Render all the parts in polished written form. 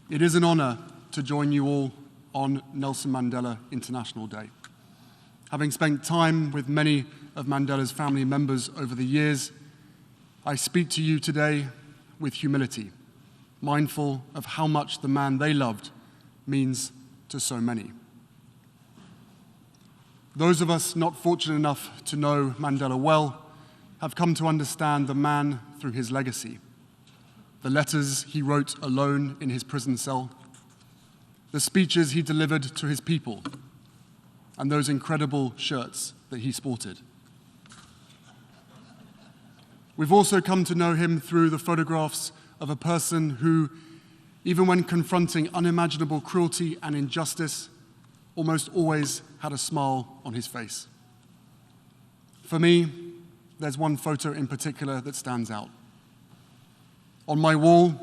It is an honor to join you all on Nelson Mandela International Day. Having spent time with many of Mandela's family members over the years, I speak to you today with humility, mindful of how much the man they loved means to so many. Those of us not fortunate enough to know Mandela well have come to understand the man through his legacy, the letters he wrote alone in his prison cell, the speeches he delivered to his people, and those incredible shirts that he sported. We've also come to know him through the photographs of a person who, even when confronting unimaginable cruelty and injustice, almost always had a smile on his face. For me, there's one photo in particular that stands out. On my wall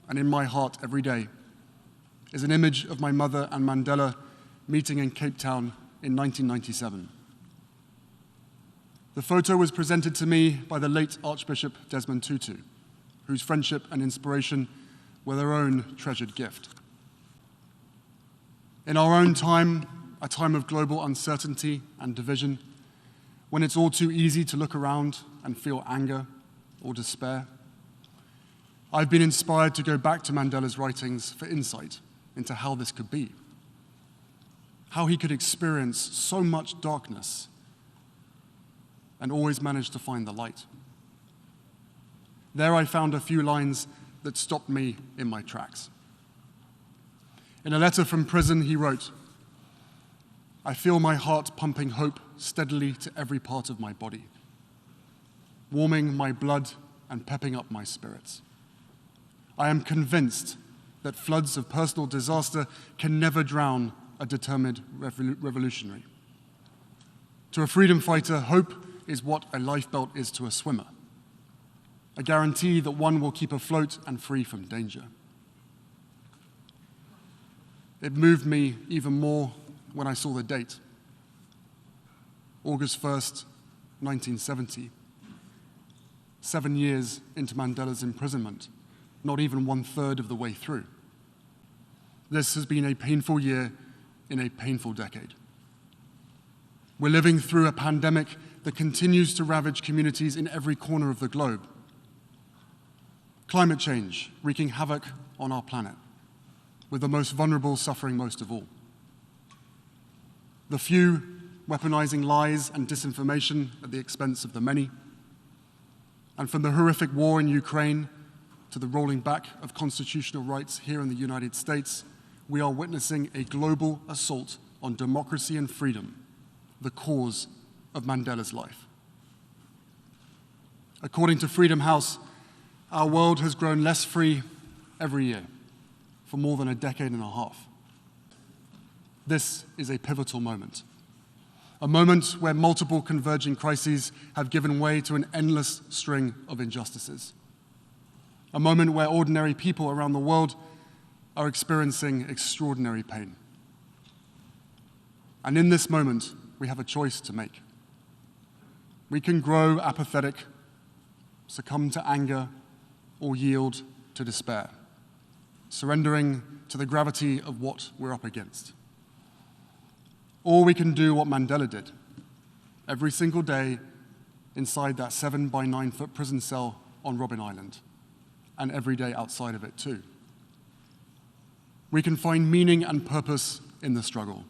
and in my heart every day is an image of my mother and Mandela meeting in Cape Town in 1997. The photo was presented to me by the late Archbishop Desmond Tutu, whose friendship and inspiration were their own treasured gift. In our own time, a time of global uncertainty and division, when it's all too easy to look around and feel anger or despair, I've been inspired to go back to Mandela's writings for insight into how this could be, how he could experience so much darkness and always manage to find the light. There I found a few lines that stopped me in my tracks. In a letter from prison, he wrote, "I feel my heart pumping hope steadily to every part of my body, warming my blood and pepping up my spirits. I am convinced that floods of personal disaster can never drown a determined revolutionary. To a freedom fighter, hope is what a lifebelt is to a swimmer, a guarantee that one will keep afloat and free from danger." It moved me even more when I saw the date, August 1st, 1970, 7 years into Mandela's imprisonment, not even 1/3 of the way through. This has been a painful year in a painful decade. We're living through a pandemic that continues to ravage communities in every corner of the globe. Climate change wreaking havoc on our planet, with the most vulnerable suffering most of all. The few weaponizing lies and disinformation at the expense of the many. And from the horrific war in Ukraine to the rolling back of constitutional rights here in the United States, we are witnessing a global assault on democracy and freedom, the cause of Mandela's life. According to Freedom House, our world has grown less free every year for more than a decade and a half. This is a pivotal moment, a moment where multiple converging crises have given way to an endless string of injustices, a moment where ordinary people around the world are experiencing extraordinary pain. And in this moment, we have a choice to make. We can grow apathetic, succumb to anger, or yield to despair, surrendering to the gravity of what we're up against. Or we can do what Mandela did, every single day inside that 7 by 9 foot prison cell on Robben Island, and every day outside of it too. We can find meaning and purpose in the struggle.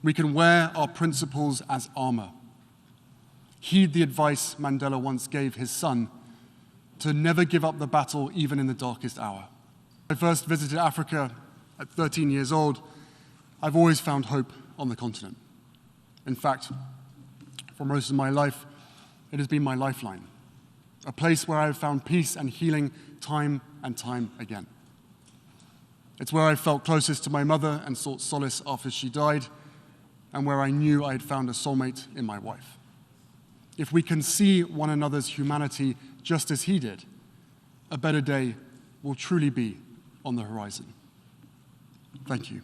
We can wear our principles as armor. Heed the advice Mandela once gave his son to never give up the battle even in the darkest hour. When I first visited Africa at 13 years old, I've always found hope on the continent. In fact, for most of my life, it has been my lifeline, a place where I've found peace and healing time and time again. It's where I felt closest to my mother and sought solace after she died, and where I knew I had found a soulmate in my wife. If we can see one another's humanity just as he did, a better day will truly be on the horizon. Thank you.